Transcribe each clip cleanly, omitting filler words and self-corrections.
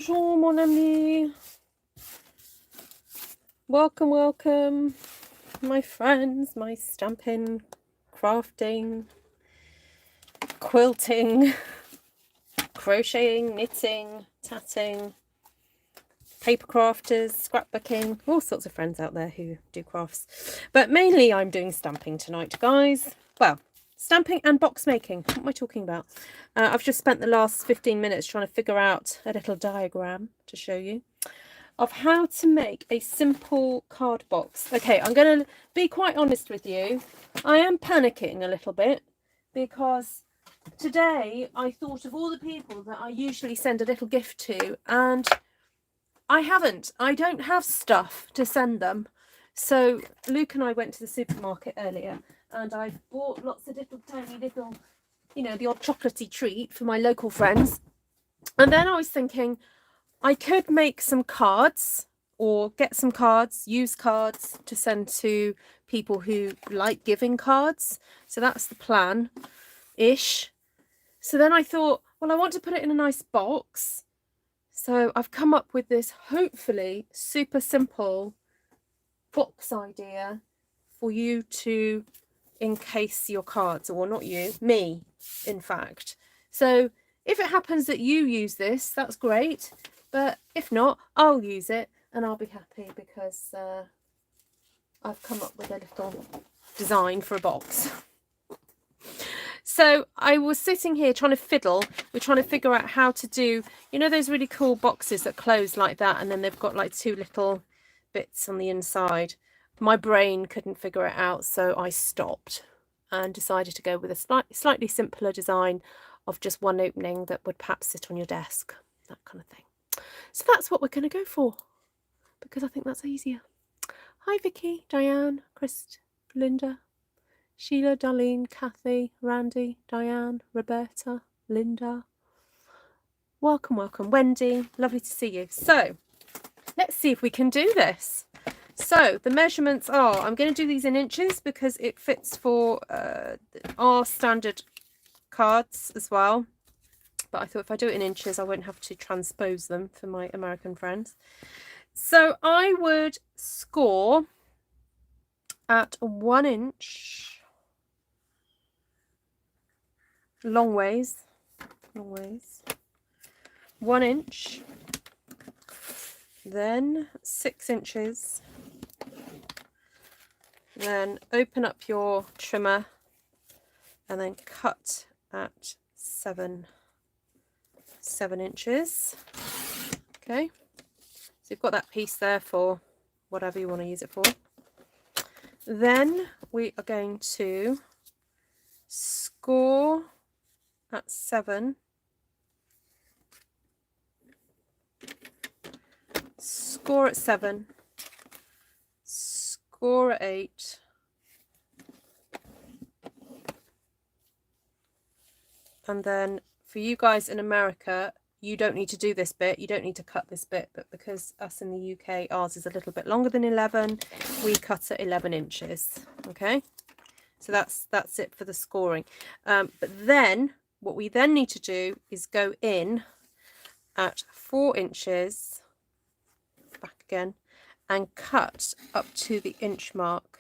Bonjour, mon ami. Welcome, welcome, my friends, my stamping, crafting, quilting, crocheting, knitting, tatting, paper crafters, scrapbooking, all sorts of friends out there who do crafts. But mainly I'm doing stamping tonight, guys. Well, stamping and box making. What am I talking about? I've just spent the last 15 minutes trying to figure out a little diagram to show you of how to make a simple card box. Okay, I'm going to be quite honest with you. I am panicking a little bit because today I thought of all the people that I usually send a little gift to, and I haven't. I don't have stuff to send them. So Luke and I went to the supermarket earlier, and I bought lots of little tiny little, you know, the odd chocolatey treat for my local friends. And then I was thinking, I could make some cards or get some cards, use cards to send to people who like giving cards. So that's the plan-ish. So then I thought, well, I want to put it in a nice box. So I've come up with this hopefully super simple box idea for you to encase your cards, or not you, me, in fact. So if it happens that you use this, that's great. But if not, I'll use it and I'll be happy because I've come up with a little design for a box. So I was sitting here trying to fiddle. We're trying to figure out how to do, you know, those really cool boxes that close like that, and then they've got like two little bits on the inside. My brain couldn't figure it out, so I stopped and decided to go with a slightly simpler design of just one opening that would perhaps sit on your desk, that kind of thing. So that's what we're going to go for, because I think that's easier. Hi Vicky, Diane, Chris, Linda, Sheila, Darlene, Kathy, Randy, Diane, Roberta, Linda. Welcome, welcome. Wendy, lovely to see you. So let's see if we can do this. So the measurements are, I'm going to do these in inches because it fits for our standard cards as well. But I thought if I do it in inches, I won't have to transpose them for my American friends. So I would score at 1 inch, long ways, 1 inch, then 6 inches, then open up your trimmer and then cut at 7 inches. Okay, so you've got that piece there for whatever you want to use it for. Then we are going to score at 7, score at 7, score at 8, and then for you guys in America, you don't need to do this bit, you don't need to cut this bit, but because us in the UK, ours is a little bit longer than 11, we cut at 11 inches. Okay, so that's it for the scoring. But then what we then need to do is go in at 4 inches, back again, and cut up to the inch mark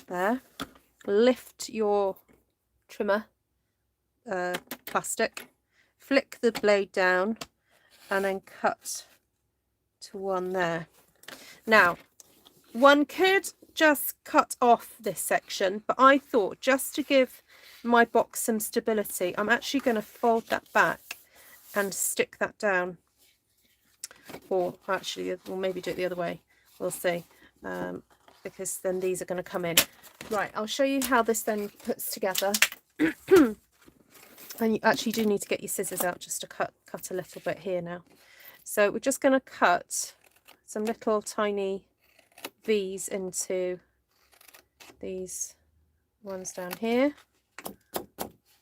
there. Lift your trimmer plastic, flick the blade down, and then cut to 1 there. Now, one could just cut off this section, but I thought just to give my box some stability, I'm actually going to fold that back and stick that down. Or actually, we'll maybe do it the other way. We'll see. Because then these are going to come in. Right, I'll show you how this then puts together. And you actually do need to get your scissors out just to cut a little bit here now. So we're just going to cut some little tiny V's into these ones down here.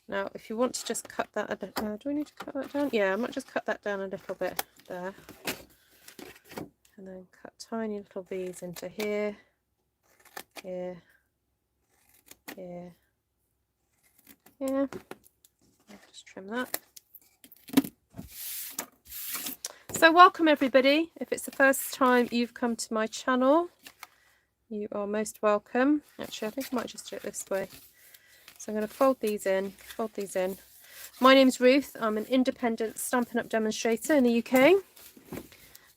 Now, if you want to just cut that a bit, do we need to cut that down? Yeah, I might just cut that down a little bit there. And then cut tiny little V's into here, here, here, here. I'll just trim that. So welcome everybody. If it's the first time you've come to my channel, you are most welcome. Actually, I think I might just do it this way. So I'm going to fold these in. My name's Ruth. I'm an independent Stampin' Up! Demonstrator in the UK,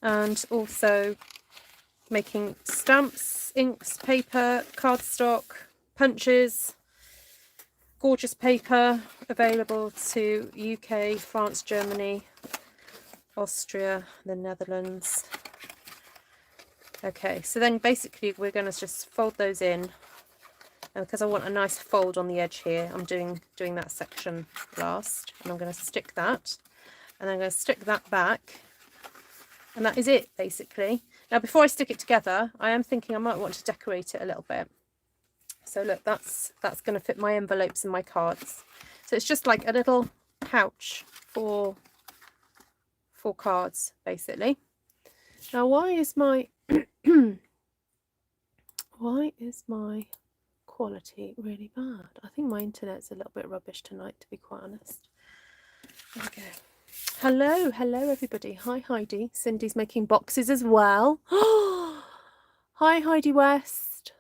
and also making stamps, inks, paper, cardstock, punches, gorgeous paper available to UK, France, Germany, Austria, the Netherlands. Okay, so then basically we're going to just fold those in, and because I want a nice fold on the edge here, I'm doing that section last, and I'm going to stick that, and I'm going to stick that back, and that is it basically. Now before I stick it together, I am thinking I might want to decorate it a little bit. So look, that's going to fit my envelopes and my cards. So it's just like a little pouch for cards basically. Now why is my quality really bad? I think my internet's a little bit rubbish tonight, to be quite honest. There we go. Hello everybody. Hi Heidi. Cindy's making boxes as well. Hi Heidi West.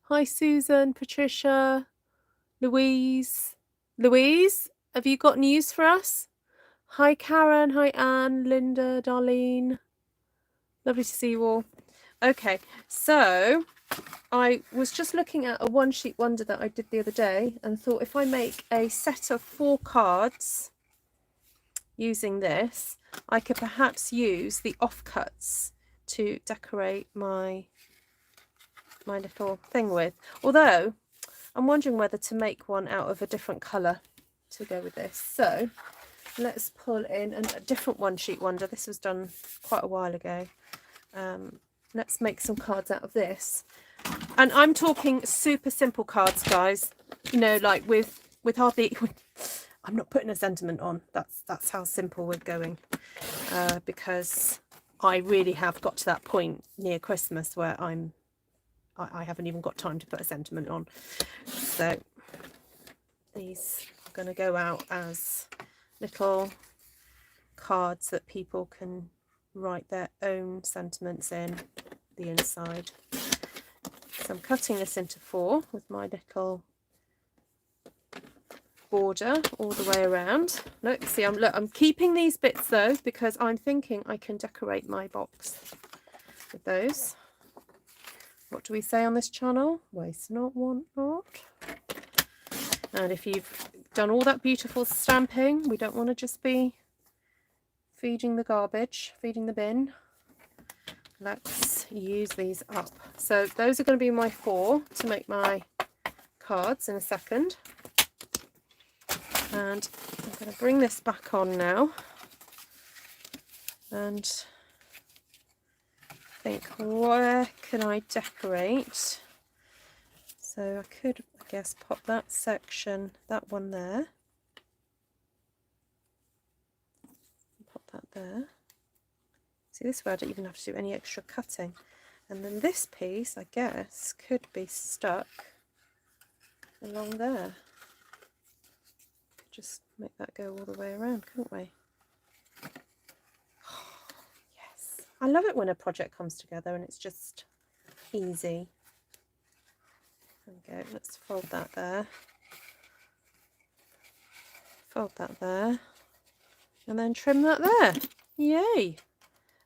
Hi Susan, Patricia, Louise. Louise, have you got news for us? Hi Karen, hi Anne, Linda, Darlene. Lovely to see you all. Okay, so I was just looking at a one sheet wonder that I did the other day and thought if I make a set of 4 cards using this, I could perhaps use the offcuts to decorate my little thing with. Although I'm wondering whether to make one out of a different colour to go with this. So let's pull in a different one sheet wonder. This was done quite a while ago. Let's make some cards out of this, and I'm talking super simple cards, guys, you know, like with hardly I'm not putting a sentiment on. That's how simple we're going, because I really have got to that point near Christmas where I haven't even got time to put a sentiment on. So these are going to go out as little cards that people can write their own sentiments in the inside. So I'm cutting this into 4 with my little border all the way around. Look, see, I'm keeping these bits though, because I'm thinking I can decorate my box with those. What do we say on this channel? Waste not, want not. And if you've done all that beautiful stamping, we don't want to just be feeding the garbage, feeding the bin. Let's use these up. So those are going to be my 4 to make my cards in a second. And I'm going to bring this back on now and think, where can I decorate? So I could, I guess, pop that section, that one there. Pop that there. See, this way I don't even have to do any extra cutting. And then this piece, I guess, could be stuck along there. Just make that go all the way around, couldn't we? Oh, yes. I love it when a project comes together and it's just easy. There we go. Let's fold that there. Fold that there. And then trim that there. Yay!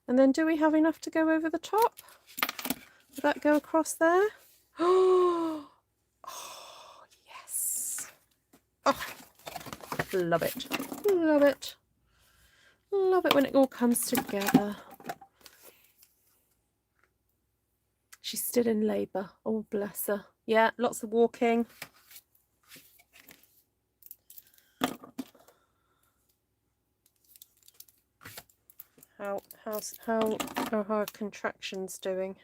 And then do we have enough to go over the top? Would that go across there? Oh, yes. Oh, love it. Love it. Love it when it all comes together. She's still in labour. Oh, bless her. Yeah, lots of walking. How are her contractions doing?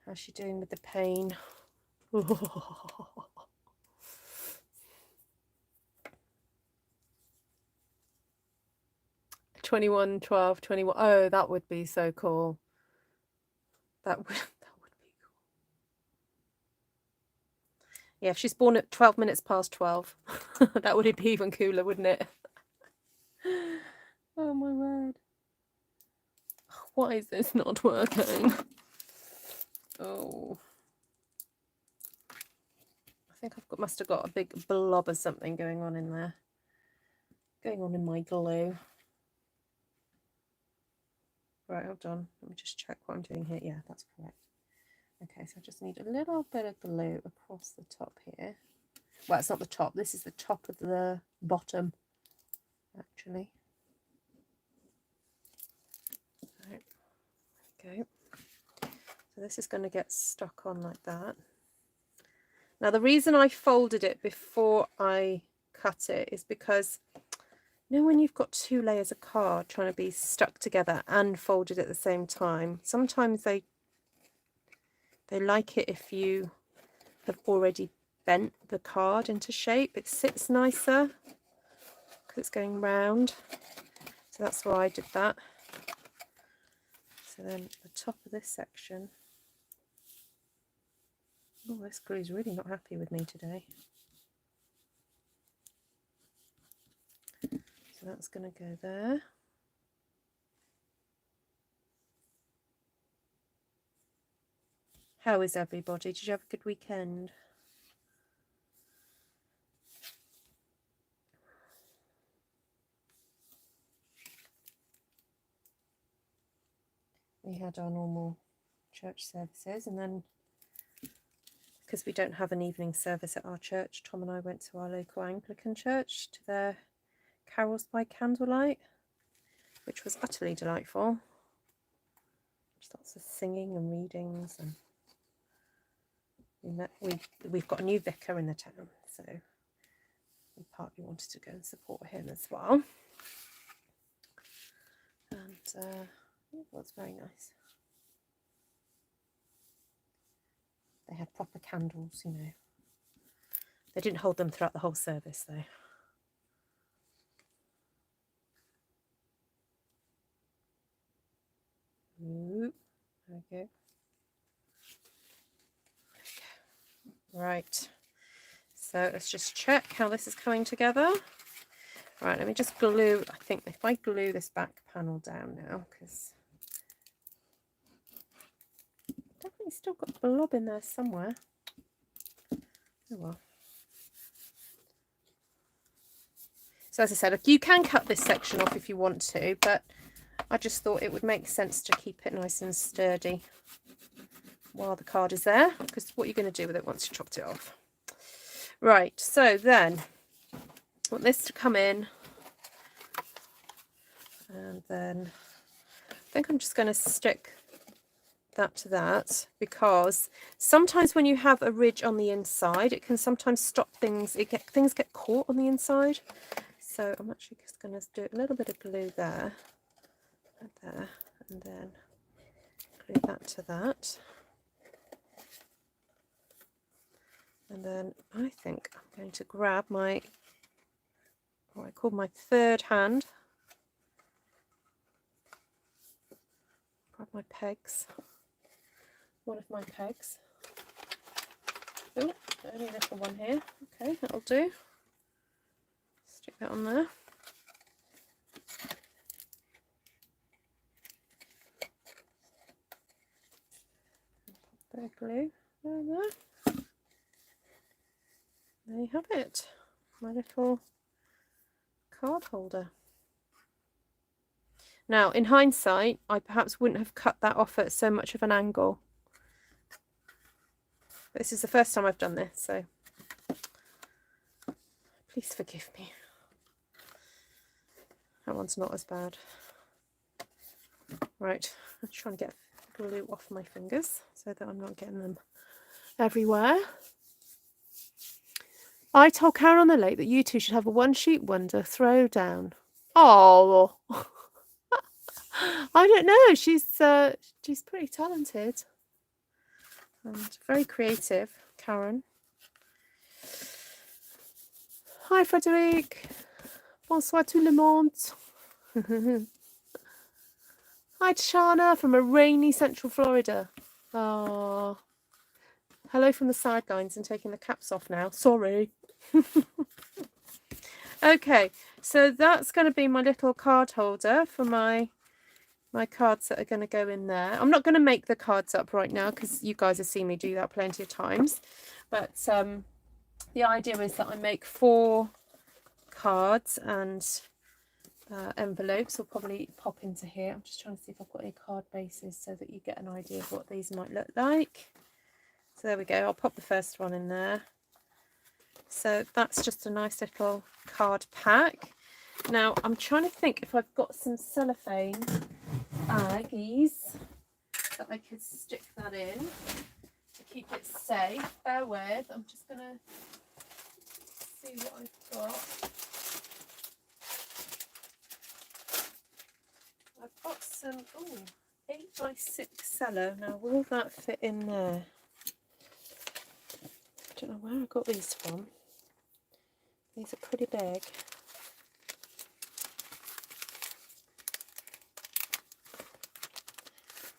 How's she doing with the pain? 21, 12, 21. Oh, that would be so cool. That would be cool. Yeah, if she's born at 12 minutes past 12, that would be even cooler, wouldn't it? Oh my word. Why is this not working? Oh. I think must have got a big blob of something going on in there. Going on in my glue. Right, hold on. Let me just check what I'm doing here. Yeah, that's correct. Okay, so I just need a little bit of glue across the top here. Well, it's not the top. This is the top of the bottom, actually. Right, there we go. So this is going to get stuck on like that. Now, the reason I folded it before I cut it is because, you know, when you've got two layers of card trying to be stuck together and folded at the same time, sometimes they like it if you have already bent the card into shape. It sits nicer because it's going round. So that's why I did that. So then the top of this section. Oh, this glue is really not happy with me today. So that's going to go there. How is everybody? Did you have a good weekend? We had our normal church services, and then because we don't have an evening service at our church, Tom and I went to our local Anglican church to their carols by candlelight, which was utterly delightful. Just lots of singing and readings, and we've got a new vicar in the town, so we partly wanted to go and support him as well. And it was very nice. They had proper candles, you know. They didn't hold them throughout the whole service, though. Ooh, there we go. Right. So let's just check how this is coming together. Right, let me just glue. I think if I glue this back panel down now, because definitely still got a blob in there somewhere. Oh well. So as I said, you can cut this section off if you want to, but I just thought it would make sense to keep it nice and sturdy while the card is there, because what you're going to do with it once you chopped it off. Right, so then I want this to come in, and then I think I'm just going to stick that to that, because sometimes when you have a ridge on the inside, it can sometimes stop things. Things get caught on the inside. So I'm actually just going to do a little bit of glue there and there, and then glue that to that. And then I think I'm going to grab what I call my third hand. Grab my pegs. One of my pegs. Oh, only a little one here. Okay, that'll do. Stick that on there. Pop a bit of glue there. There you have it. My little card holder. Now, in hindsight, I perhaps wouldn't have cut that off at so much of an angle. This is the first time I've done this, so please forgive me. That one's not as bad. Right, I'm trying to get glue off my fingers so that I'm not getting them everywhere. I told Karen on the lake that you two should have a one-sheet wonder throwdown. Oh, I don't know. She's pretty talented and very creative, Karen. Hi, Frédéric. Bonsoir tout le monde. Hi, Tashana from a rainy Central Florida. Oh, hello from the sidelines and taking the caps off now. Sorry. Okay, so that's going to be my little card holder for my cards that are going to go in there. I'm not going to make the cards up right now because you guys have seen me do that plenty of times. But the idea is that I make 4 cards and envelopes will probably pop into here. I'm just trying to see if I've got any card bases so that you get an idea of what these might look like. So there we go. I'll pop the first one in there. So that's just a nice little card pack. Now I'm trying to think if I've got some cellophane baggies that I could stick that in to keep it safe. Bear with, I'm just going to see what I've got. I've got some 8x6 cello. Now will that fit in there? I don't know where I got these from. These are pretty big.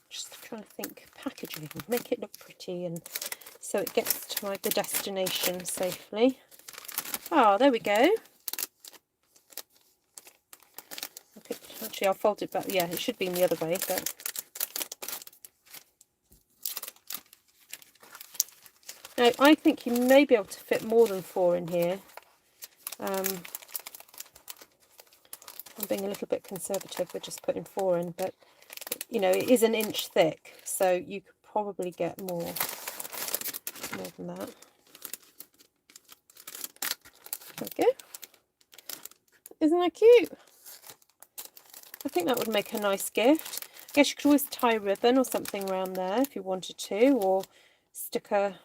Just trying to think packaging, make it look pretty and so it gets to the destination safely. Oh, there we go. Actually, I'll fold it back. Yeah, it should be in the other way, but now I think you may be able to fit more than 4 in here. I'm being a little bit conservative with just putting 4 in, but you know, it is an inch thick, so you could probably get more than that. There we go. Isn't that cute? I think that would make a nice gift. I guess you could always tie a ribbon or something around there if you wanted to, or stick a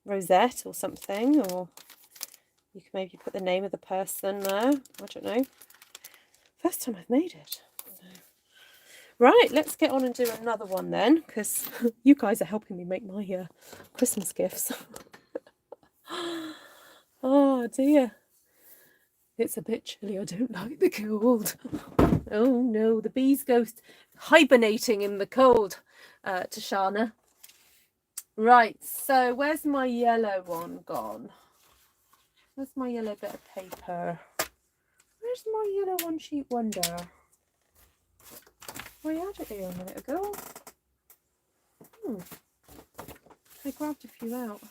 rosette or something, or you could maybe put the name of the person there. I don't know. First time I've made it. Right, let's get on and do another one then, because you guys are helping me make my Christmas gifts. Oh dear. It's a bit chilly. I don't like the cold. Oh no, the bees go hibernating in the cold, Tashana. Right, so where's my yellow one gone? Where's my yellow bit of paper? Where's my yellow one sheet wonder? I had it here a minute ago. I grabbed a few out.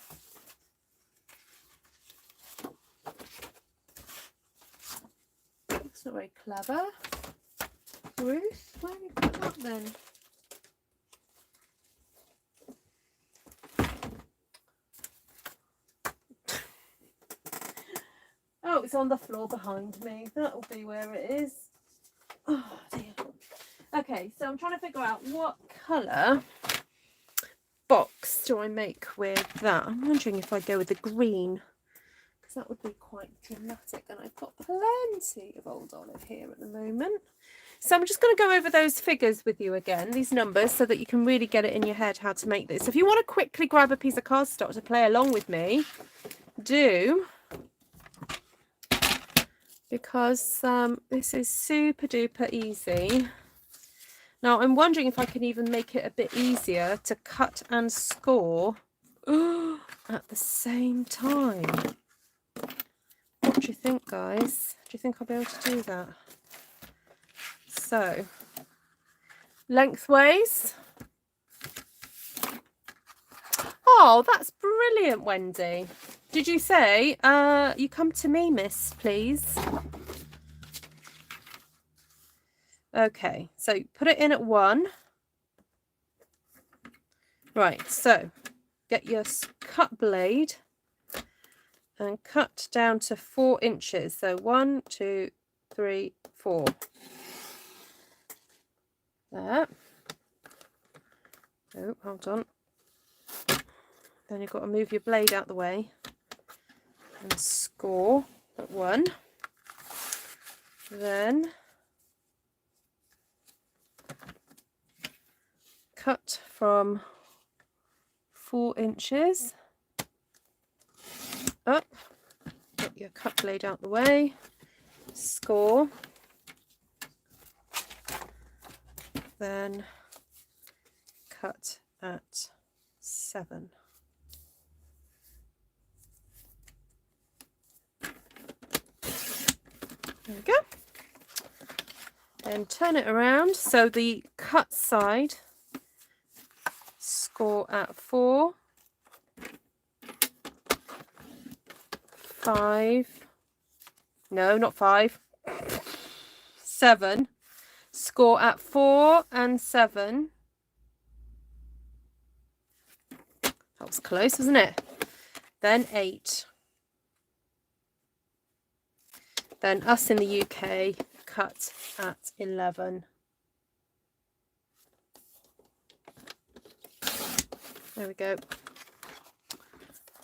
That's not very clever. Ruth, where have you put that then? Oh, it's on the floor behind me. That'll be where it is. Oh dear. Okay, so I'm trying to figure out what colour box do I make with that. I'm wondering if I go with the green, because that would be quite dramatic, and I've got plenty of old olive here at the moment. So I'm just going to go over those figures with you again, these numbers, so that you can really get it in your head how to make this. If you want to quickly grab a piece of cardstock to play along with me, do, because this is super duper easy. Now I'm wondering if I can even make it a bit easier to cut and score at the same time. What do you think, guys? Do you think I'll be able to do that? So, lengthways. Oh, that's brilliant, Wendy. Did you say, you come to me, miss, please? Okay, so put it in at 1. Right, so get your cut blade and cut down to 4 inches. So 1, 2, 3, 4. There. Oh, hold on. Then you've got to move your blade out the way and score at 1. Then cut from 4 inches up, get your cut blade out the way, score, then cut at 7. There we go. Then turn it around. So the cut side, score at 4, 5, no, not 5, 7, score at 4 and 7. That was close, wasn't it? Then 8. Then us in the UK cut at 11. There we go.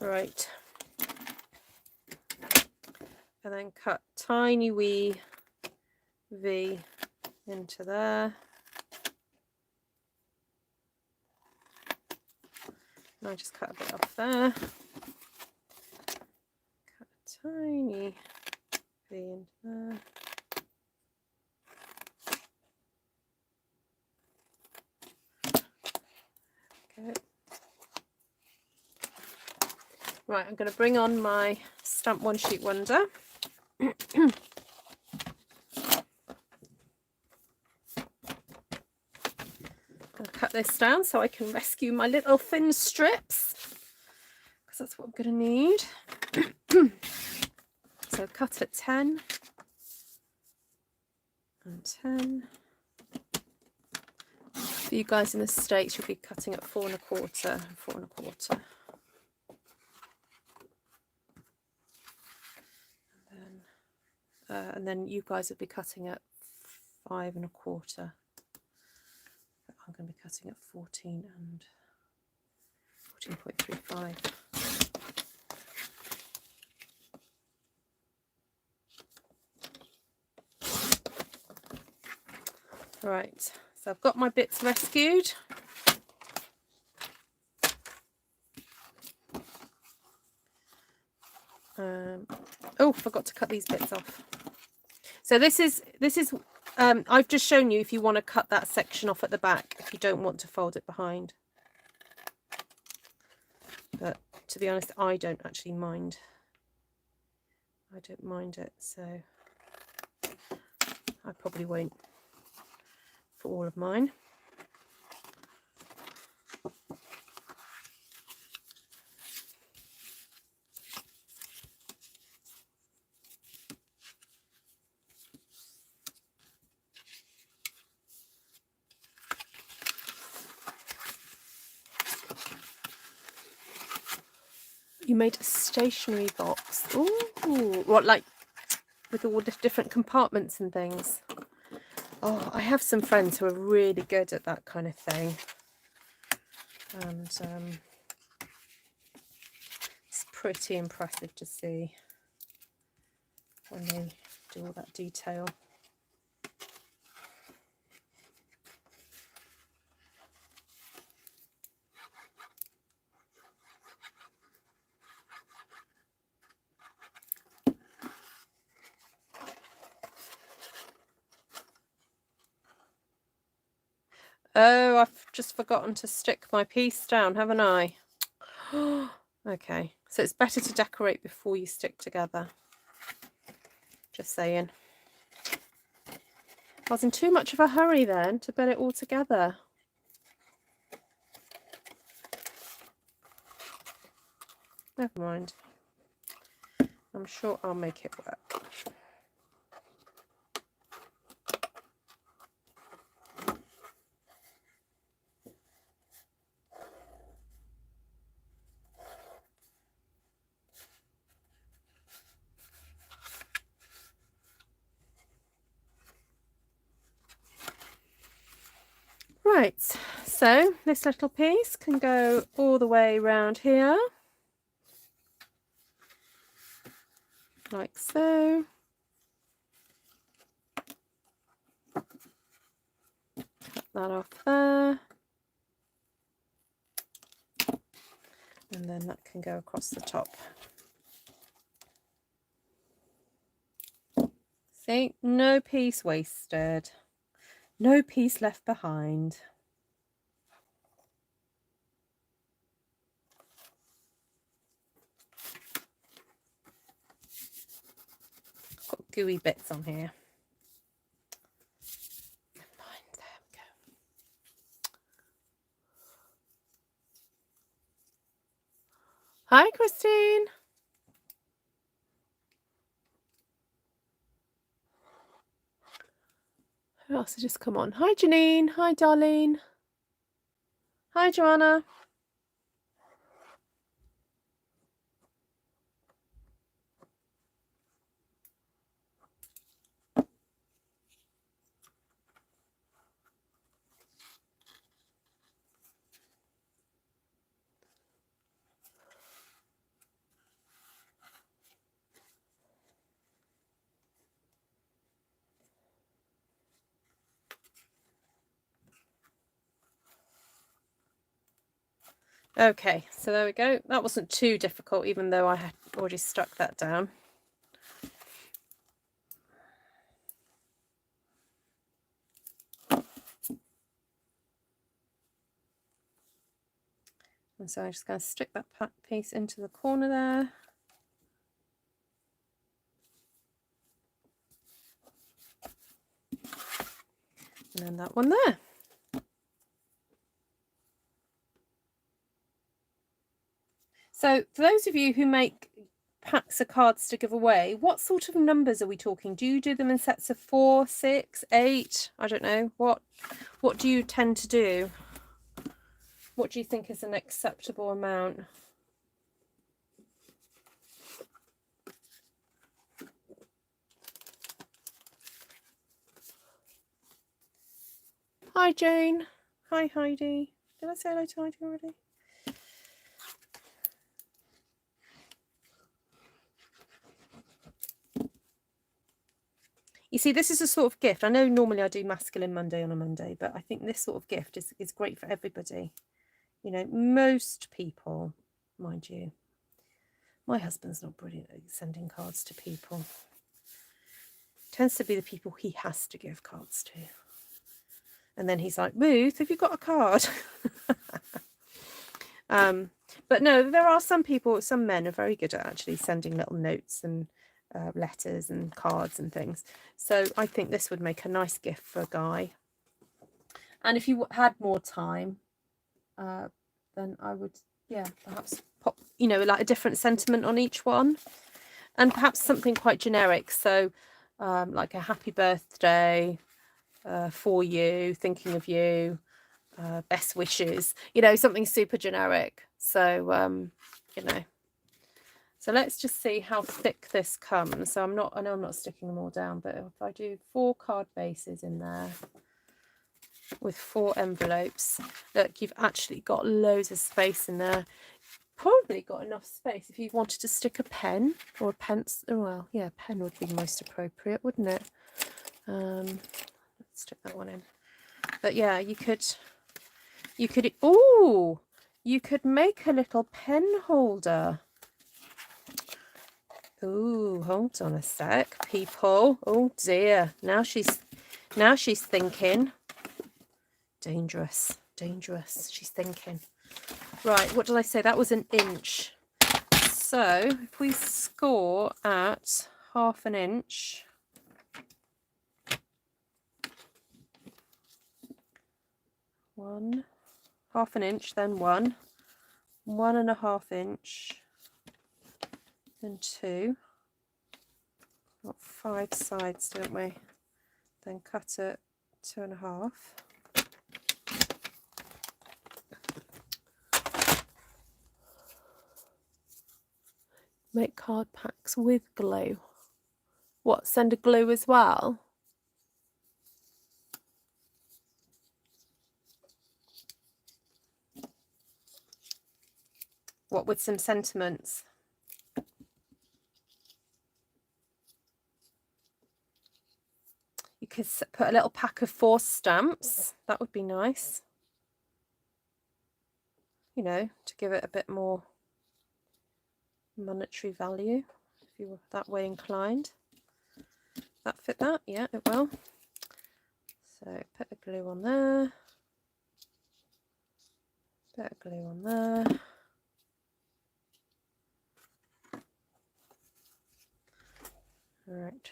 Right. And then cut tiny wee V into there. And I just cut a bit off there. Cut a tiny V into there. Okay. Right, I'm going to bring on my Stamp One Sheet Wonder. I'll cut this down so I can rescue my little thin strips, because that's what I'm going to need. So cut at 10 and 10. For you guys in the States, you'll be cutting at 4 1/4 and 4 1/4. And then you guys will be cutting at 5 1/4. I'm going to be cutting at 14 and 14.35. Right, so I've got my bits rescued. Oh, forgot to cut these bits off. So this is I've just shown you if you want to cut that section off at the back if you don't want to fold it behind. But to be honest, I don't actually mind. I don't mind it, so I probably won't for all of mine. You made a stationery box. Ooh, what, like with all the different compartments and things? Oh, I have some friends who are really good at that kind of thing. And it's pretty impressive to see when they do all that detail. Oh, I've just forgotten to stick my piece down, haven't I? Okay, so it's better to decorate before you stick together. Just saying. I was in too much of a hurry then to put it all together. Never mind. I'm sure I'll make it work. Right, so this little piece can go all the way around here, like so. Cut that off there. And then that can go across the top. See, no piece wasted. No piece left behind. gooey bits on here. Never mind, there we go. Hi, Christine. Who else has just come on? Hi, Janine. Hi, Darlene. Hi, Joanna. Okay, so there we go. That wasn't too difficult, even though I had already stuck that down. And so I'm just going to stick that piece into the corner there. And then that one there. So for those of you who make packs of cards to give away, what sort of numbers are we talking? Do you do them in sets of 4, 6, 8? I don't know. What do you tend to do? What do you think is an acceptable amount? Hi, Jane. Hi, Heidi. Did I say hello to Heidi already? You see, this is a sort of gift. I know normally I do Masculine Monday on a Monday, but I think this sort of gift is great for everybody. You know, most people, mind you, my husband's not brilliant at sending cards to people. Tends to be the people he has to give cards to. And then he's like, Ruth, have you got a card? But no, there are some people, some men are very good at actually sending little notes and letters and cards and things. So I think this would make a nice gift for a guy. And if you had more time, then I would, yeah, perhaps pop, you know, like a different sentiment on each one, and perhaps something quite generic. So like a happy birthday for you, thinking of you, best wishes, you know, something super generic. So you know, so let's just see how thick this comes. So I know I'm not sticking them all down, but if I do 4 card bases in there with 4 envelopes, look, you've actually got loads of space in there. Probably got enough space if you wanted to stick a pen or a pencil. Well, yeah, a pen would be most appropriate, wouldn't it? Let's stick that one in. But yeah, you could oh, you could make a little pen holder. Oh, hold on a sec, people. Oh dear, now she's thinking. Dangerous, she's thinking. Right, what did I say? That was an inch. So if we score at half an inch, half an inch, then 1.5 inch, then 2. Got 5 sides, don't we? Then cut it 2.5. Make card packs with glue. What, send a glue as well? What, with some sentiments? You could put a little pack of 4 stamps. That would be nice. You know, to give it a bit more monetary value, if you were that way inclined. That fit that? Yeah, it will. So put a glue on there. Put a glue on there. All right,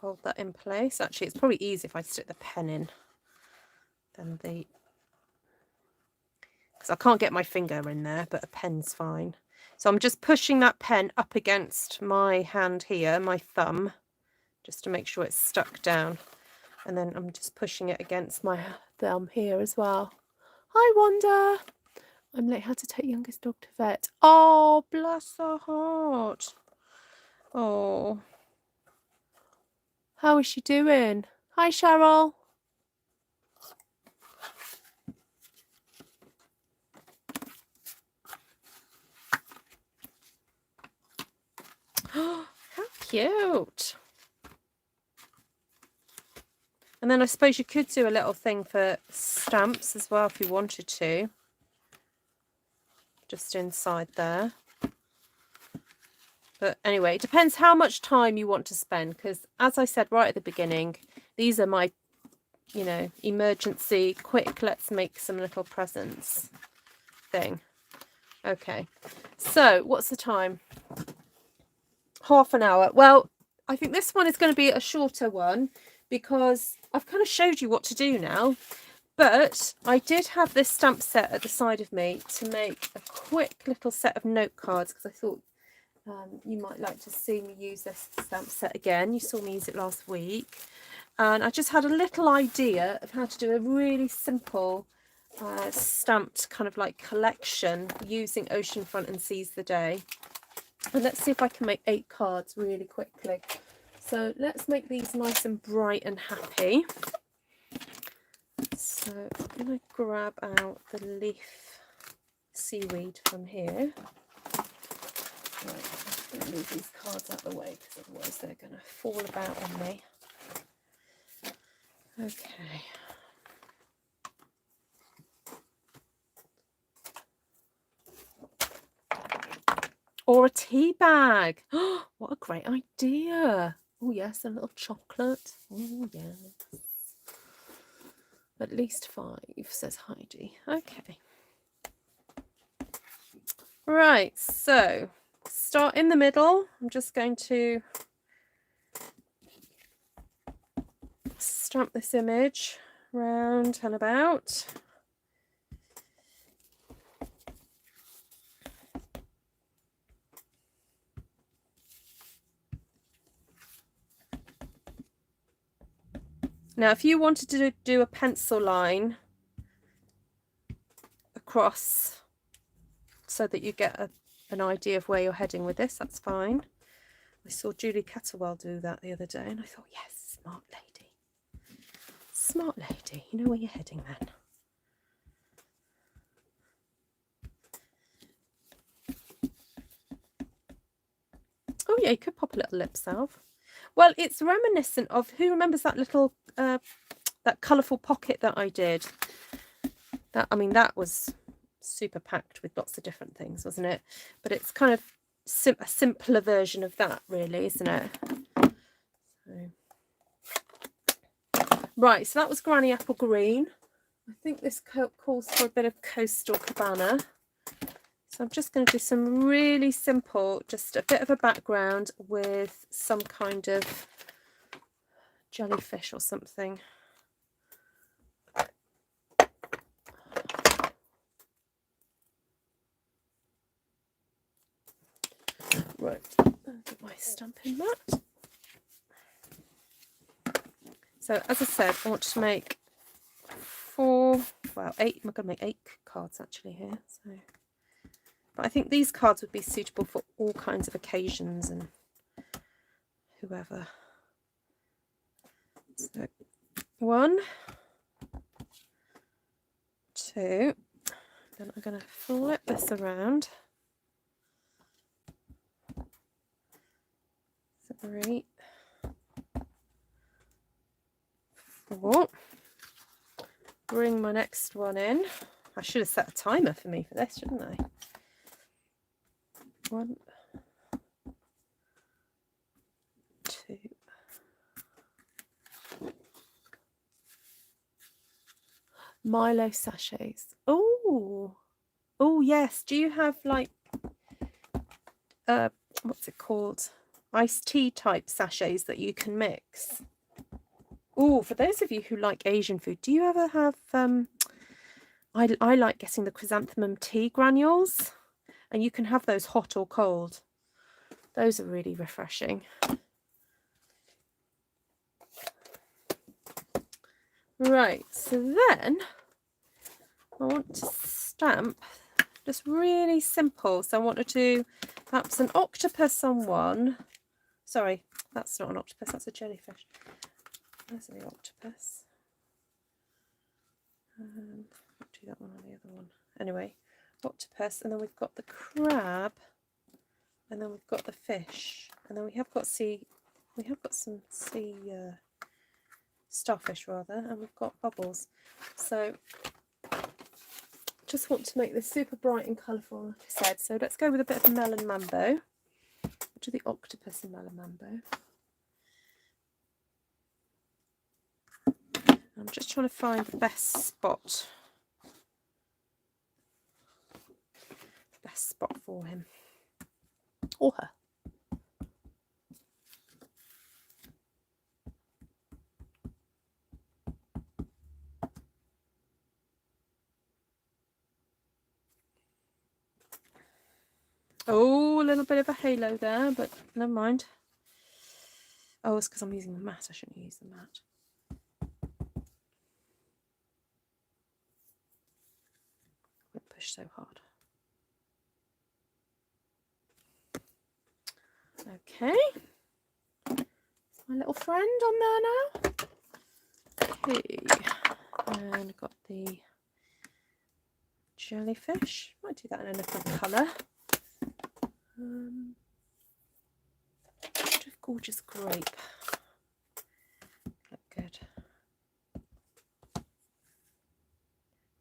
hold that in place. Actually, it's probably easier if I stick the pen in than the, because I can't get my finger in there, but a pen's fine. So I'm just pushing that pen up against my hand here, my thumb, just to make sure it's stuck down. And then I'm just pushing it against my thumb here as well. Hi, Wanda. I'm late. Had to take youngest dog to vet. Oh, bless her heart. Oh. How is she doing? Hi, Cheryl. How cute. And then I suppose you could do a little thing for stamps as well if you wanted to. Just inside there. But anyway, it depends how much time you want to spend, because as I said right at the beginning, these are my, you know, emergency, quick, let's make some little presents thing. Okay, so what's the time? Half an hour. Well, I think this one is going to be a shorter one because I've kind of showed you what to do now. But I did have this stamp set at the side of me to make a quick little set of note cards, because I thought you might like to see me use this stamp set again. You saw me use it last week. And I just had a little idea of how to do a really simple stamped kind of like collection using Oceanfront and Seize the Day. And let's see if I can make 8 cards really quickly. So let's make these nice and bright and happy. So I'm going to grab out the leaf seaweed from here. Right, I'm going to move these cards out of the way because otherwise they're going to fall about on me. Okay. Or a tea bag. Oh, what a great idea. Oh, yes, a little chocolate. Oh, yes. At least 5, says Heidi. Okay. Right, so start in the middle. I'm just going to stamp this image round and about. Now, if you wanted to do a pencil line across so that you get an idea of where you're heading with this, that's fine. I saw Julie Catterwell do that the other day and I thought, yes, smart lady. Smart lady, you know where you're heading then. Oh yeah, you could pop a little lip salve. Well, it's reminiscent of, who remembers that little, that colourful pocket that I did? That, I mean, that was super packed with lots of different things, wasn't it? But it's kind of a simpler version of that, really, isn't it? So. Right, so that was Granny Apple Green. I think this calls for a bit of Coastal Cabana. So I'm just going to do some really simple, just a bit of a background with some kind of jellyfish or something. Right, I'll get my stamping mat. So as I said, I want to make 8. I'm going to make 8 cards actually here. So. But I think these cards would be suitable for all kinds of occasions and whoever. So 1, 2, then I'm going to flip this around. 3, 4. Bring my next one in. I should have set a timer for me for this, shouldn't I? 1, 2. Milo sachets. Oh, oh yes. Do you have like what's it called? iced tea type sachets that you can mix. Oh, for those of you who like Asian food, do you ever have I like getting the chrysanthemum tea granules, and you can have those hot or cold. Those are really refreshing. Right, so then I want to stamp just really simple. So I want to do perhaps an octopus on one. Sorry, that's not an octopus, that's a jellyfish. There's the octopus. I'll do that one on the other one. Anyway, octopus, and then we've got the crab, and then we've got the fish, and then we have got some sea starfish rather, and we've got bubbles. So just want to make this super bright and colourful, like I said. So let's go with a bit of melon mambo. I'll do the octopus and melon mambo. I'm just trying to find the best spot. Best spot for him. Or her. Oh, a little bit of a halo there, but never mind. Oh, it's because I'm using the mat. I shouldn't use the mat. Don't push so hard. Okay. Is my little friend on there now? Okay. And I've got the jellyfish. Might do that in a different colour. Gorgeous grape. Look good.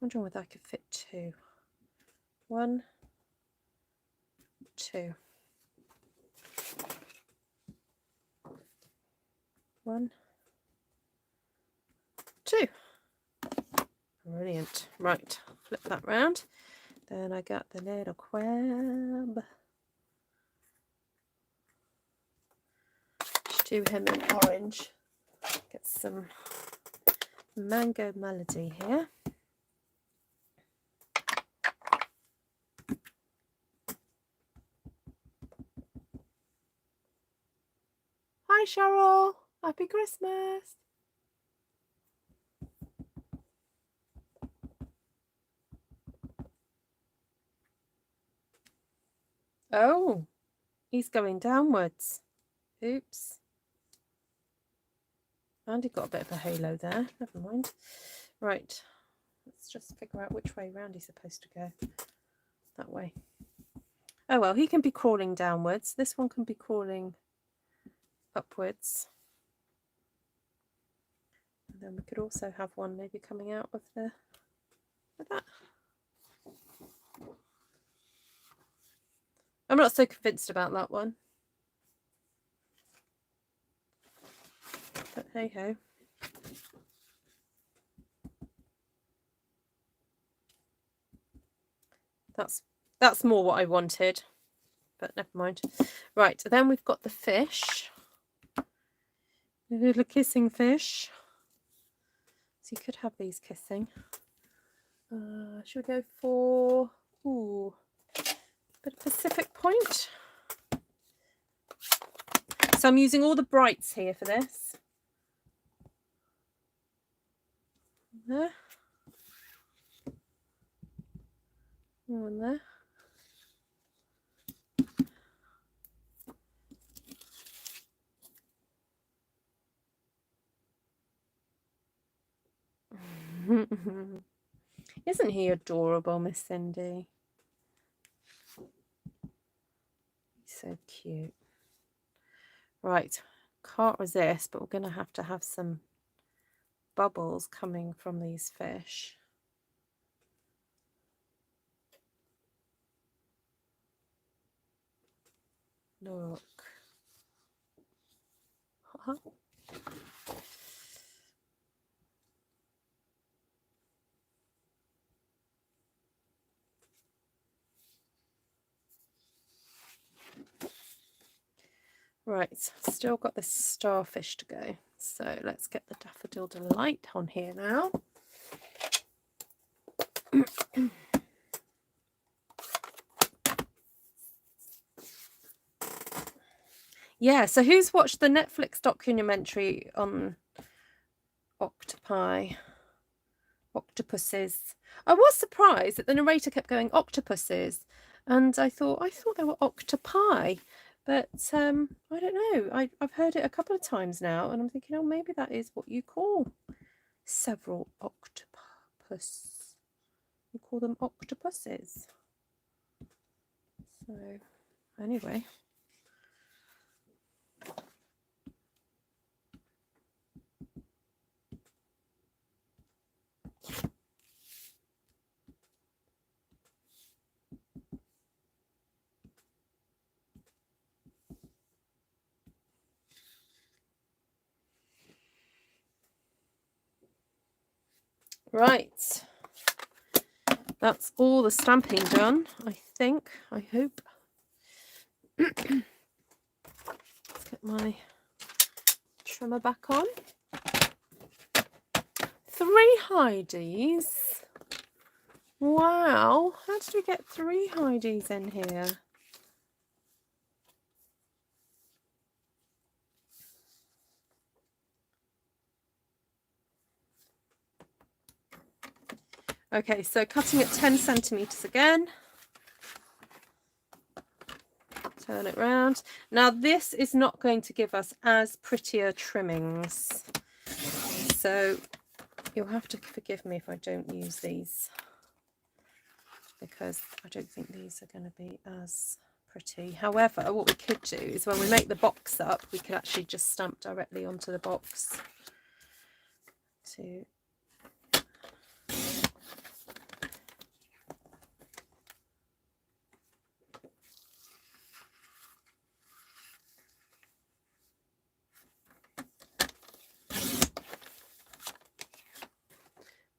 Wondering whether I could fit two. 1, 2. 1, 2. Brilliant. Right, flip that round. Then I got the little crab. Do him in orange. Get some mango melody here. Hi Cheryl, happy Christmas. Oh, he's going downwards. Oops. And he got a bit of a halo there. Never mind. Right. Let's just figure out which way round he's supposed to go. That way. Oh well, he can be crawling downwards. This one can be crawling upwards. And then we could also have one maybe coming out of the like that. I'm not so convinced about that one. But hey ho. That's more what I wanted. But never mind. Right, then we've got the fish. The little kissing fish. So you could have these kissing. Should we go for a bit of Pacific Point? So I'm using all the brights here for this. There. One there. Isn't he adorable, Miss Cindy? He's so cute. Right, can't resist, but we're going to have some bubbles coming from these fish. Look. Right, still got this starfish to go. So let's get the Daffodil Delight on here now. Yeah, so who's watched the Netflix documentary on octopuses? I was surprised that the narrator kept going octopuses, and I thought they were octopi, but I don't know. I've heard it a couple of times now, and I'm thinking, oh, maybe that is what you call several octopus. You call them octopuses. So anyway. Right, that's all the stamping done, I think, I hope. Let's get my trimmer back on. 3 Heidi's. Wow, how did we get 3 Heidi's in here? Okay, so cutting at 10 centimeters again. Turn it round. Now this is not going to give us as prettier trimmings, so you'll have to forgive me if I don't use these, because I don't think these are going to be as pretty. However, what we could do is when we make the box up, we could actually just stamp directly onto the box to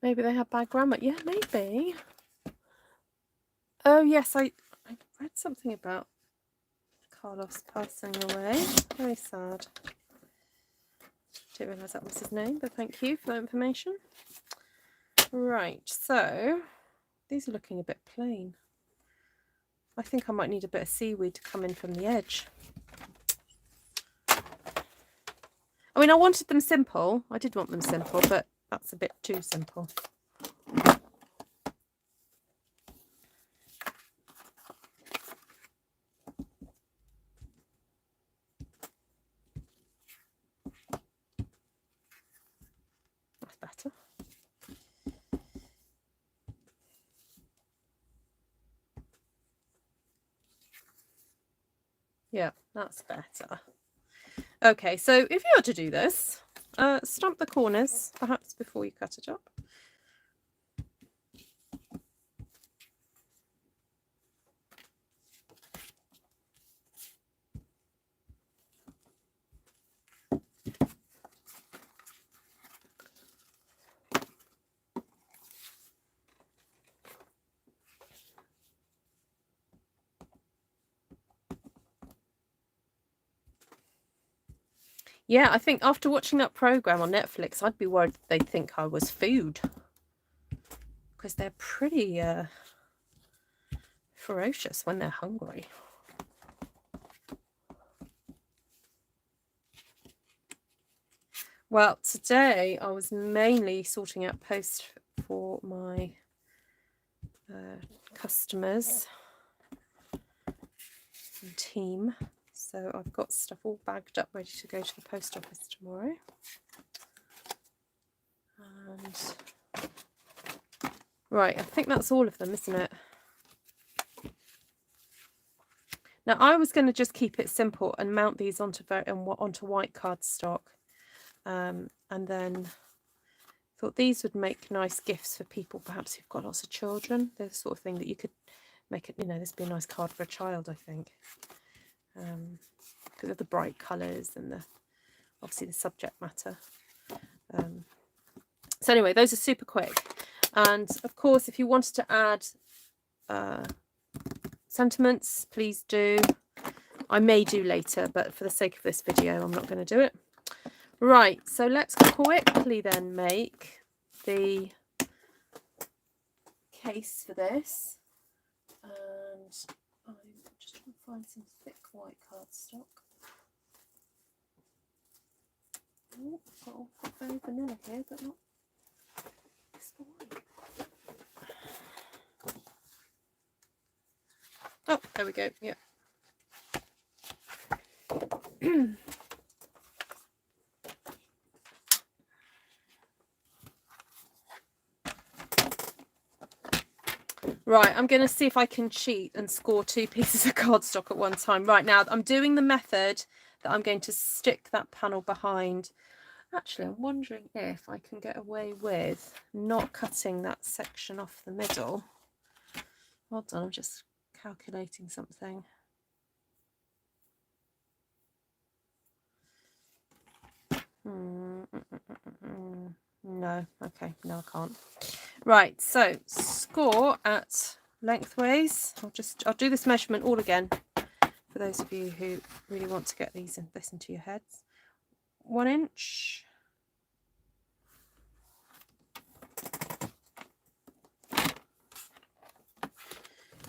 maybe they have bad grammar. Yeah, maybe. Oh yes, I read something about Carlos passing away. Very sad. Didn't realise that was his name, but thank you for that information. Right, so these are looking a bit plain. I think I might need a bit of seaweed to come in from the edge. I mean, I wanted them simple. I did want them simple, but that's a bit too simple. That's better. Yeah, that's better. Okay, so if you were to do this, stamp the corners perhaps before you cut it up. Yeah, I think after watching that program on Netflix, I'd be worried they'd think I was food, because they're pretty ferocious when they're hungry. Well, today I was mainly sorting out posts for my customers and team. So I've got stuff all bagged up, ready to go to the post office tomorrow. And right, I think that's all of them, isn't it? Now I was going to just keep it simple and mount these onto white cardstock, and then thought these would make nice gifts for people, perhaps who've got lots of children. They're the sort of thing that you could make it, you know, this would be a nice card for a child, I think. Because of the bright colours and obviously the subject matter. So anyway, those are super quick. And of course, if you wanted to add sentiments, please do. I may do later, but for the sake of this video, I'm not going to do it. Right, so let's quickly then make the case for this. And I'm just trying to find some thick white cardstock. Oh, got very vanilla here, but not this white. Oh, there we go. Yeah. Right, I'm going to see if I can cheat and score 2 pieces of cardstock at one time. Right, now I'm doing the method that I'm going to stick that panel behind. Actually, I'm wondering if I can get away with not cutting that section off the middle. Hold on, I'm just calculating something. No, okay, no, I can't. Right, so score at lengthways. I'll do this measurement all again for those of you who really want to get this into your heads. 1 inch.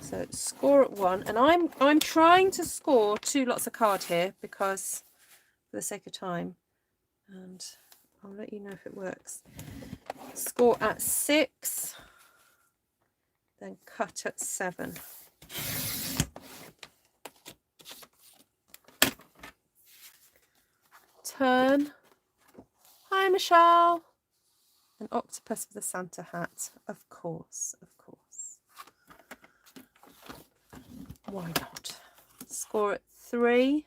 So score at 1, and I'm trying to score 2 lots of card here because for the sake of time, and I'll let you know if it works. Score at 6, then cut at 7. Turn. Hi, Michelle. An octopus with a Santa hat. Of course, of course. Why not? Score at 3.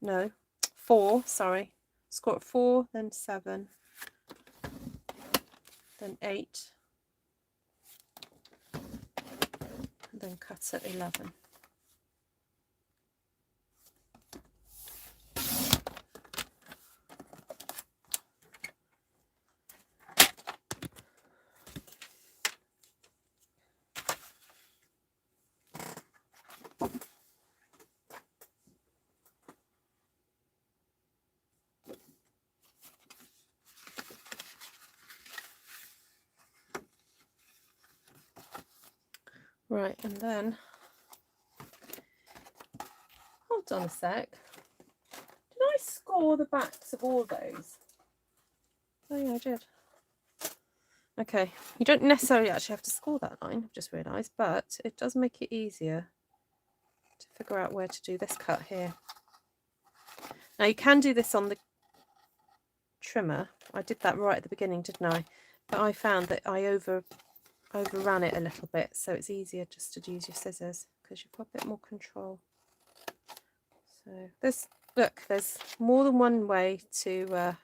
No, 4, sorry. Score at 4, then 7, then 8, and then cut at 11. Right, and then, hold on a sec. Did I score the backs of all those? Oh yeah, I did. Okay, you don't necessarily actually have to score that line, I've just realised, but it does make it easier to figure out where to do this cut here. Now you can do this on the trimmer. I did that right at the beginning, didn't I? But I found that I overran it a little bit, so it's easier just to use your scissors because you've got a bit more control. So there's more than one way to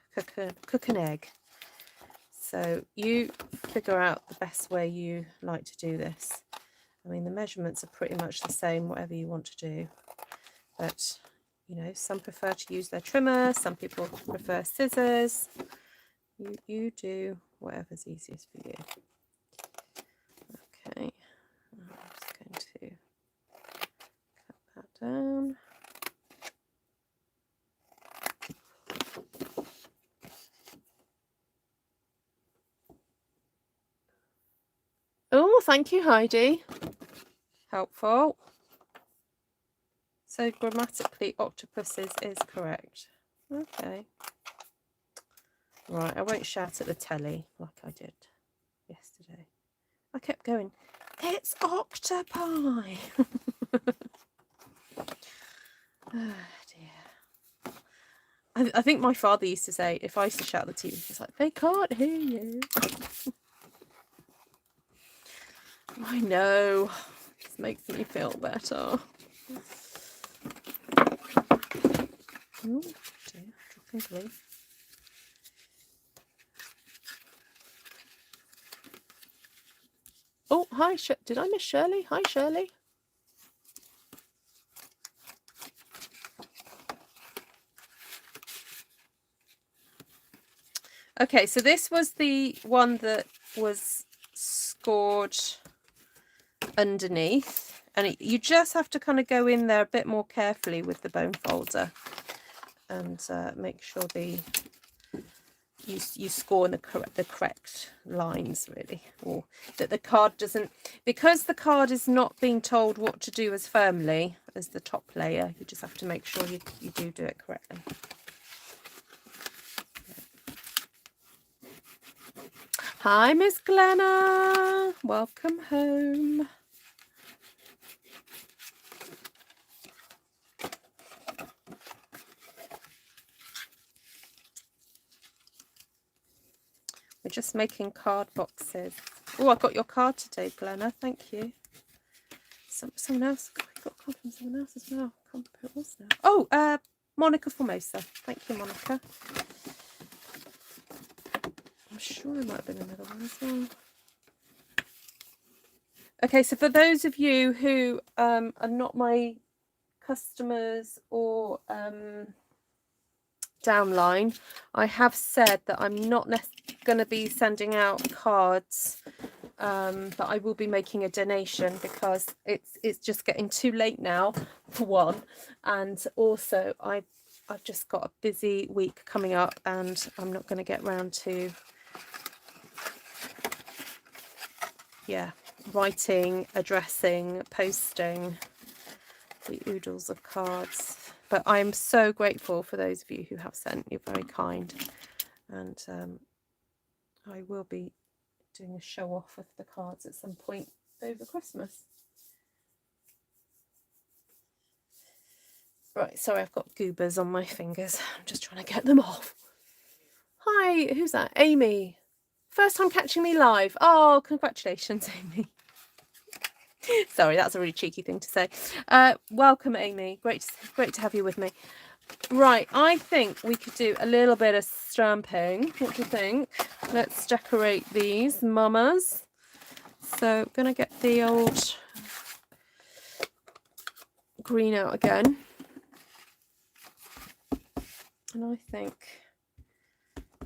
cook an egg. So you figure out the best way you like to do this. I mean, the measurements are pretty much the same, whatever you want to do. But, you know, some prefer to use their trimmer, some people prefer scissors. You do whatever's easiest for you. Okay, I'm just going to cut that down. Oh, thank you, Heidi. Helpful. So grammatically, octopuses is correct. Okay. Right, I won't shout at the telly like I did yesterday. I kept going, it's octopi. Oh dear. I think my father used to say, if I used to shout at the TV, he's like, they can't hear you. I know. This makes me feel better. Oh dear, dropping glue. Oh, hi, did I miss Shirley? Hi, Shirley. Okay, so this was the one that was scored underneath, And you just have to kind of go in there a bit more carefully with the bone folder and make sure you score in the correct lines, really, or that the card doesn't, because the card is not being told what to do as firmly as the top layer. You just have to make sure you do it correctly. Hi, Miss Glenna, welcome home. We're just making card boxes. Oh, I got your card today, Glenna. Thank you. Someone else. I got a card from someone else as well. I can't remember who it was now. Oh, Monica Formosa. Thank you, Monica. I'm sure there might have been another one as well. Okay, so for those of you who are not my customers or downline, I have said that I'm not going to be sending out cards, but I will be making a donation because it's just getting too late now, for one, and also I've just got a busy week coming up and I'm not going to get round to writing, addressing, posting the oodles of cards. But I'm so grateful for those of you who have sent. You're very kind, and I will be doing a show off of the cards at some point over Christmas. Right, sorry, I've got goobers on my fingers. I'm just trying to get them off. Hi, who's that? Amy. First time catching me live. Oh, congratulations, Amy. Sorry, that's a really cheeky thing to say. Welcome, Amy. Great to have you with me. Right, I think we could do a little bit of stamping. What do you think? Let's decorate these mamas. So I'm going to get the old green out again. And I think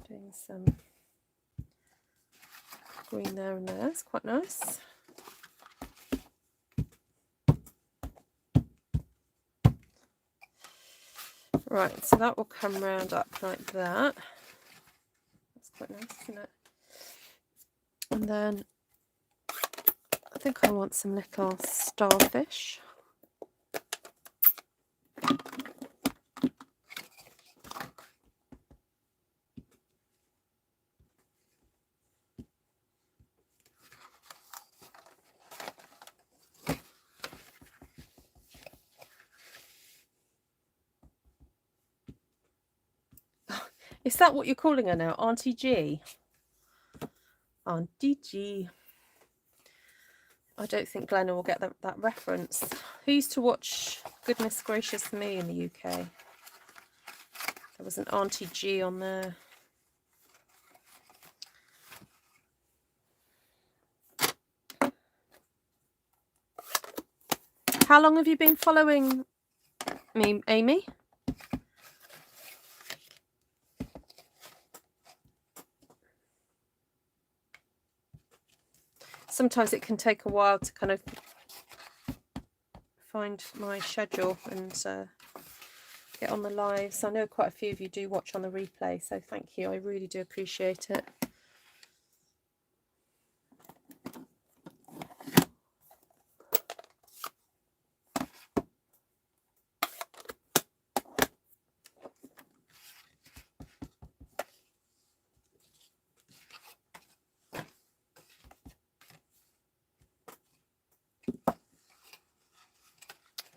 doing some green there and there is quite nice. Right, so that will come round up like that. That's quite nice, isn't it? And then I think I want some little starfish. Is that what you're calling her now? Auntie G? Auntie G. I don't think Glenna will get that reference. Who used to watch Goodness Gracious Me in the UK? There was an Auntie G on there. How long have you been following me, Amy? Sometimes it can take a while to kind of find my schedule and get on the lives. I know quite a few of you do watch on the replay, so thank you. I really do appreciate it.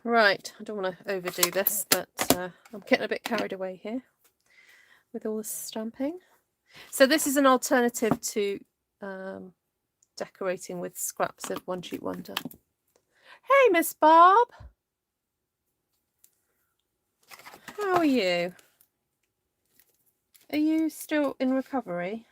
Right, I don't want to overdo this, but I'm getting a bit carried away here with all the stamping. So this is an alternative to decorating with scraps of One Sheet Wonder. Hey, Miss Barb. How are you? Are you still in recovery?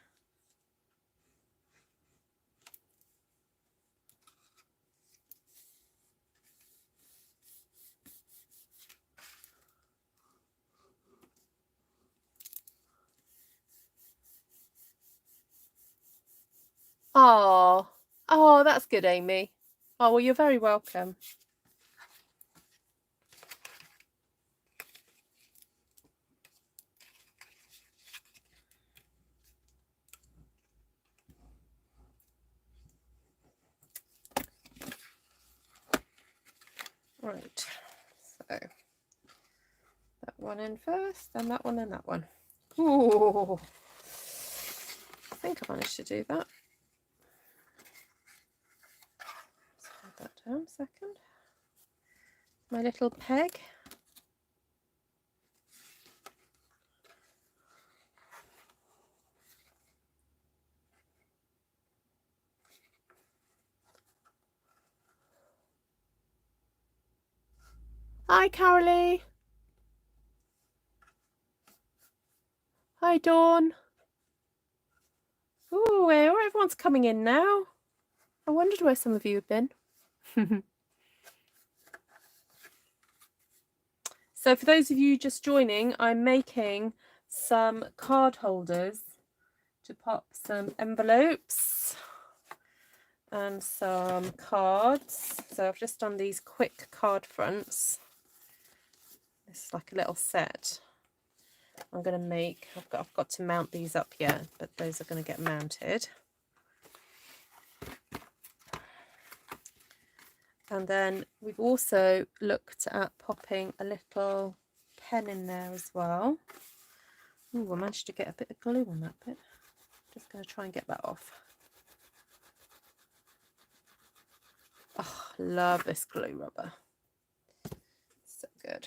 Oh, that's good, Amy. Oh, well, you're very welcome. Right, so that one in first, then that one, and that one. Ooh, I think I managed to do that. Let's hold that down a second. My little peg. Hi, Carolee. Hi, Dawn. Ooh, everyone's coming in now. I wondered where some of you had been. So for those of you just joining, I'm making some card holders to pop some envelopes and some cards. So I've just done these quick card fronts. This is like a little set I'm going to make. I've got to mount these up yet, but those are going to get mounted. And then we've also looked at popping a little pen in there as well. Ooh, I managed to get a bit of glue on that bit. Just going to try and get that off. Oh, love this glue rubber. So good.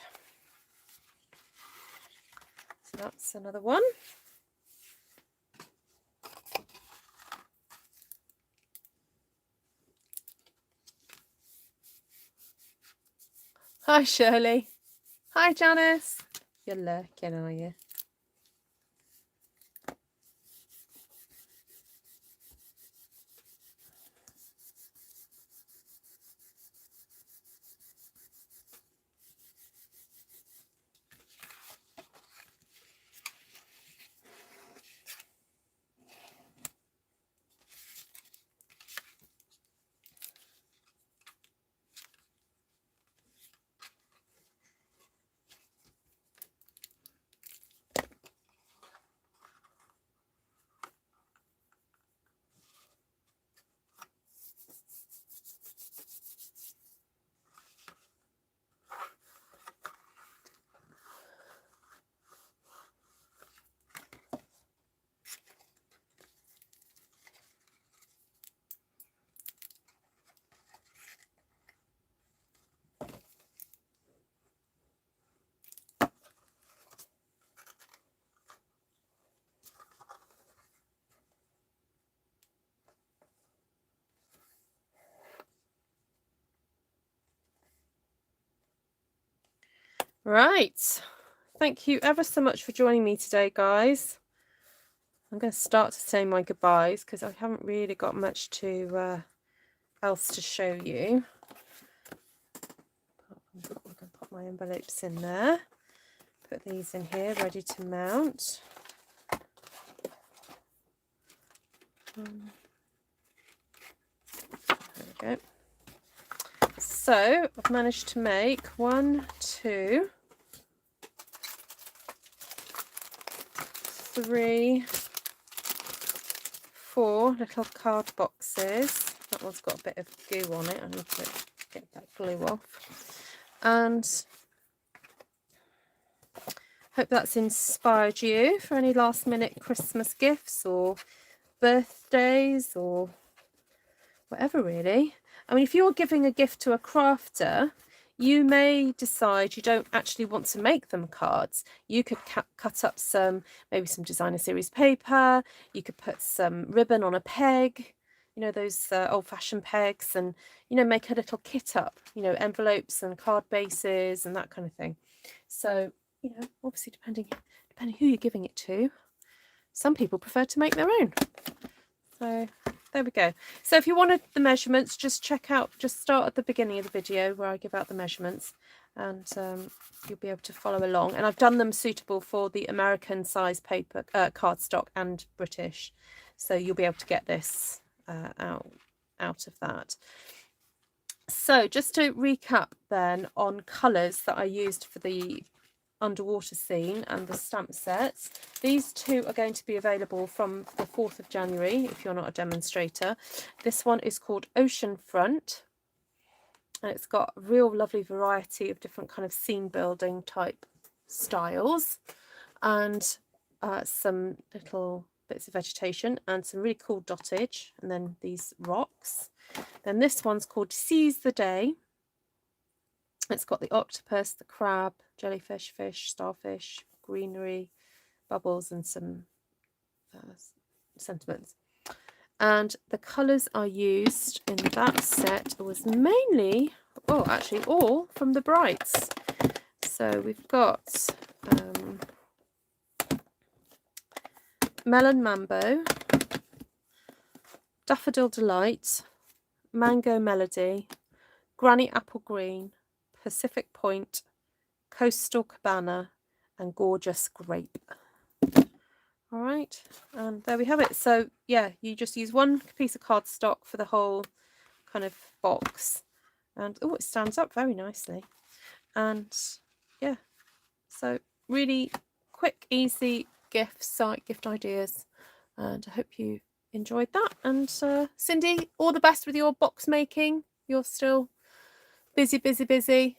So that's another one. Hi, Shirley. Hi, Janice. You're lurking, are you? Right. Thank you ever so much for joining me today, guys. I'm going to start to say my goodbyes because I haven't really got much to else to show you. I'm going to pop my envelopes in there. Put these in here, ready to mount. There we go. So I've managed to make 1, 2, 3, 4 little card boxes. That one's got a bit of goo on it. I need to get that glue off. And hope that's inspired you for any last minute Christmas gifts or birthdays or whatever, really. I mean, if you're giving a gift to a crafter, you may decide you don't actually want to make them cards. You could cut up maybe some designer series paper. You could put some ribbon on a peg, you know, those old-fashioned pegs, and, you know, make a little kit up, you know, envelopes and card bases and that kind of thing. So, you know, obviously depending who you're giving it to, some people prefer to make their own. So there we go. So if you wanted the measurements, just start at the beginning of the video where I give out the measurements, and you'll be able to follow along. And I've done them suitable for the American size paper cardstock and British, so you'll be able to get this out of that. So just to recap then on colours that I used for the underwater scene and the stamp sets. These two are going to be available from the 4th of January if you're not a demonstrator. This one is called Ocean Front, and it's got a real lovely variety of different kind of scene building type styles, and some little bits of vegetation and some really cool dottage, and then these rocks. Then this one's called Seize the Day. It's got the octopus, the crab, jellyfish, fish, starfish, greenery, bubbles, and some sentiments. And the colours are used in that set was mainly, actually all from the Brights. So we've got Melon Mambo, Daffodil Delight, Mango Melody, Granny Apple Green, Pacific Point, Coastal Cabana, and Gorgeous Grape. All right, and there we have it. So yeah, you just use one piece of cardstock for the whole kind of box, and it stands up very nicely. And yeah, so really quick, easy gift ideas, and I hope you enjoyed that. And Cindy, all the best with your box making. You're still busy.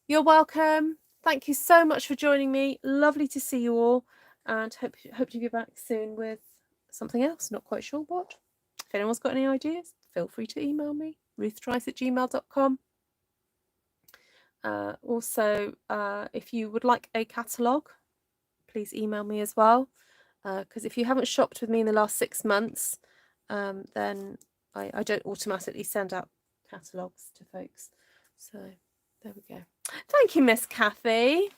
You're welcome. Thank you so much for joining me. Lovely to see you all, and hope to be back soon with something else. Not quite sure what. If anyone's got any ideas, feel free to email me, ruthtrice@gmail.com. Also, if you would like a catalogue, please email me as well, because if you haven't shopped with me in the last 6 months, then I don't automatically send out catalogues to folks. So there we go. Thank you, Miss Kathy.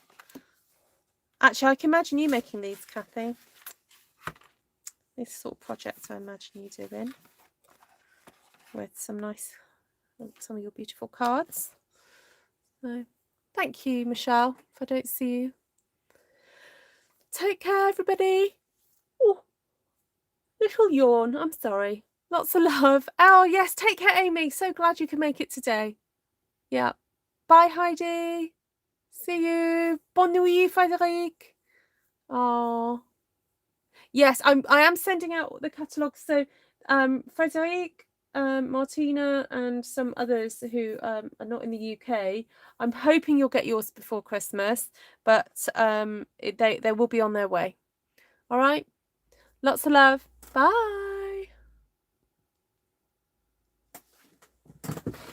Actually, I can imagine you making these, Kathy. These sort of projects I imagine you doing with some of your beautiful cards. So thank you, Michelle, if I don't see you. Take care, everybody. Oh, little yawn. I'm sorry. Lots of love. Oh, yes. Take care, Amy. So glad you can make it today. Yeah. Bye, Heidi. See you. Bonne nuit, Frédéric. Oh. Yes, I am sending out the catalogue. So Frédéric, Martina, and some others who are not in the UK, I'm hoping you'll get yours before Christmas, but they will be on their way. All right. Lots of love. Bye.